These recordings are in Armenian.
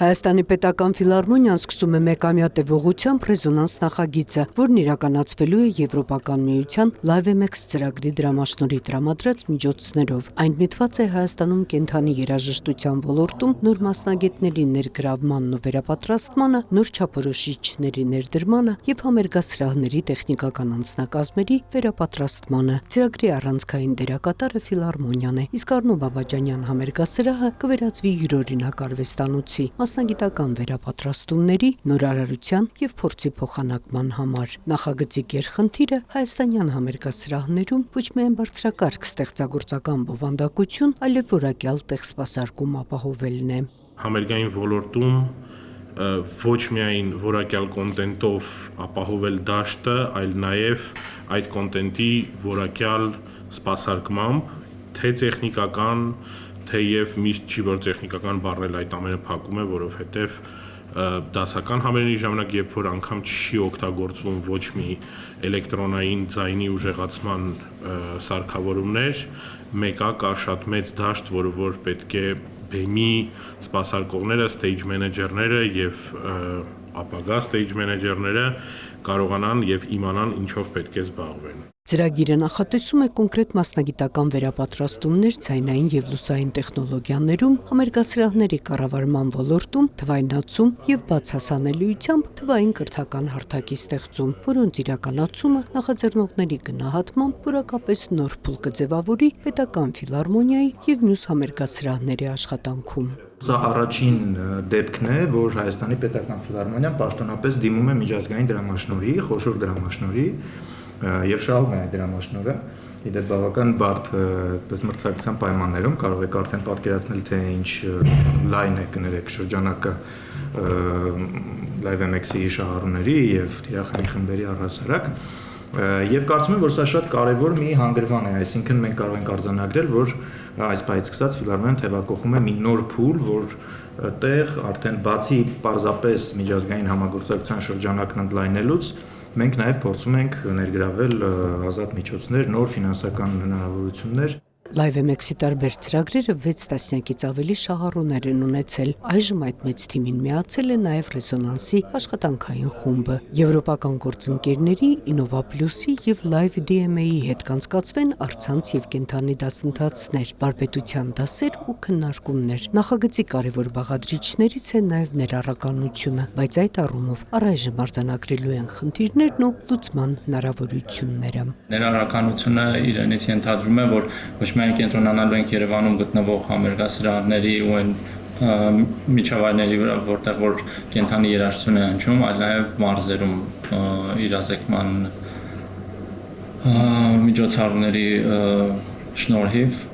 Հայաստանի պետական ֆիլհարմոնիան սկսում է մեկամյա տևողությամբ ռեզոնանս նախագիծը, որն իրականացվելու է Եվրոպական միության LiveMX ծրագրի դրամաշնորհի տրամադրած միջոցներով։ Այն միտված է Հայաստանում կենդանի երաժշտության ոլորտում նոր մասնագետների ներգրավմանն ու վերապատրաստմանը, նոր չափորոշիչների ներդրմանը եւ համերգասրահների տեխնիկական անձնակազմերի վերապատրաստմանը։ Ծրագրի առանցքային դերակատարը ֆիլհարմոնիան է, իսկ Արնո Բաբաջանյան համերգասրահը կվերածվի յուրօրինակ արվեստանոցի մասնագիտական վերապատրաստումների, նորարարության եւ փորձի փոխանակման համար։ Նախագծի գերխնդիրը հայաստանյան համերգասրահներում ոչ միայն բարձրակարգ ստեղծագործական բովանդակություն, այլև որակյալ տեխսպասարկում ապահովելն է։ Համերգային ոլորտում ոչ միայն որակյալ կոնտենտով ապահովել դաշտը, այլ նաև այդ կոնտենտի որակյալ սպասարկմամբ, թե տեխնիկական, թեև միշտ չի, որ տեխնիկական բառել այդ ամենը փակում է, որովհետև դասական համերգի ժամանակ, երբ որ անգամ չի օգտագործվում ոչ մի էլեկտրոնային ձայնի ուժեղացման սարքավորումներ, մեկը կա շատ մեծ դաշտ, որ պետք է բեմի սպասարկողները, stage manager-ները եւ ապագա stage manager-ները կարողանան եւ իմանան ինչով պետք է զբաղվեն։ Ծրագիրը նախատեսում է կոնկրետ մասնագիտական վերապատրաստումներ ձայնային եւ լուսային տեխնոլոգիաներում, համերգասրահների կառավարման ոլորտում, թվայնացում եւ բաց հասանելիությամբ թվային կրթական հարթակի ստեղծում, որոնց իրականացումը նախաձեռնողների գնահատմամբ որակապես նոր փուլ կձևավորի պետական ֆիլհարմոնիայի եւ մյուս համերգասրահների աշխատանքում։ Սա առաջին դեպքն է, որ Հայաստանի պետական ֆիլհարմոնիան պաշտոնապես դիմում է միջազգային դրամաշնորհի, խոշոր դրամաշնորհի եւ շահում է այդ դրամաշնորհը։ Իդեպ բավական բարդ մրցակցության պայմաններում կարող եք արդեն պատկերացնել, թե ինչ լայն է կներեք շրջանակը LiveMX-ի շահառուների եւ թիրախների խմբերի առհասարակ։ Եվ կարծում եմ, որ սա շատ կարևոր մի հանգրվան է, այսինքն մենք կարող ենք արձանագրել, որ այս պահից սկսած ֆիլհարմոնիան թևակողում է մի նոր փուլ, որ տեղ արդեն բացի պարզապես միջազգային համագործակցության շրջանակն ընդլայնելուց, մենք նաև փորձում ենք ներգրավել ազատ միջոցներ, նոր ֆինանսական հնարավորություններ։ LiveMX-ի տարբեր ծրագրերը 6 տասնյակից ավելի շահառուներ են ունեցել։ Այժմ այդ մեծ թիմին միացել է նաև ռեզոնանսի աշխատանքային խումբը։ Եվրոպական գործընկերների, InnovaPlus-ի եւ Live DMA-ի հետ կանցկացվեն առցանց եւ կենդանի դասընթացներ, վարպետության դասեր ու քննարկումներ։ Նախագծի կարևոր բաղադրիչներից է նաև ներառականությունը, բայց այդ առումով առայժմ արձանագրելու են խնդիրներն ու լուծման հնարավորությունները։ Ներառականությունը իրենից ենթադրում է, որ ոչ միայն կենտրոնանալու ենք Երևանում գտնվող համերգասրահների ու այն միջավայրների վրա, որտեղ որ կենդանի երաժշտություն է հնչում, այլ նաև մարզերում իրազեկման միջոցառումների շնորհիվ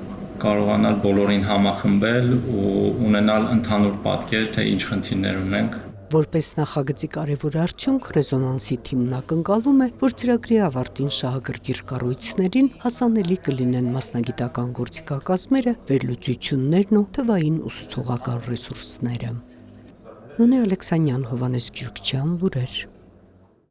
կարողանալ բոլորին համախմբել ու ունենալ ընդհանուր պատկեր, թե ինչ խնդիրներ ունենք։ Որպես նախագծի կարևոր արդյունք, ռեզոնանսի թիմն ակնկալում է, որ ծրագրի ավարտին շահագրգիռ կառույցներին հասանելի կլինեն մասնագիտական գործիքակազմերը, վերլուծություններն ու թվային ուսուցողական ռեսուրսները։ Նոնե Ալեքսանյան, Հովհաննես Քյուրքչյան, լուրեր։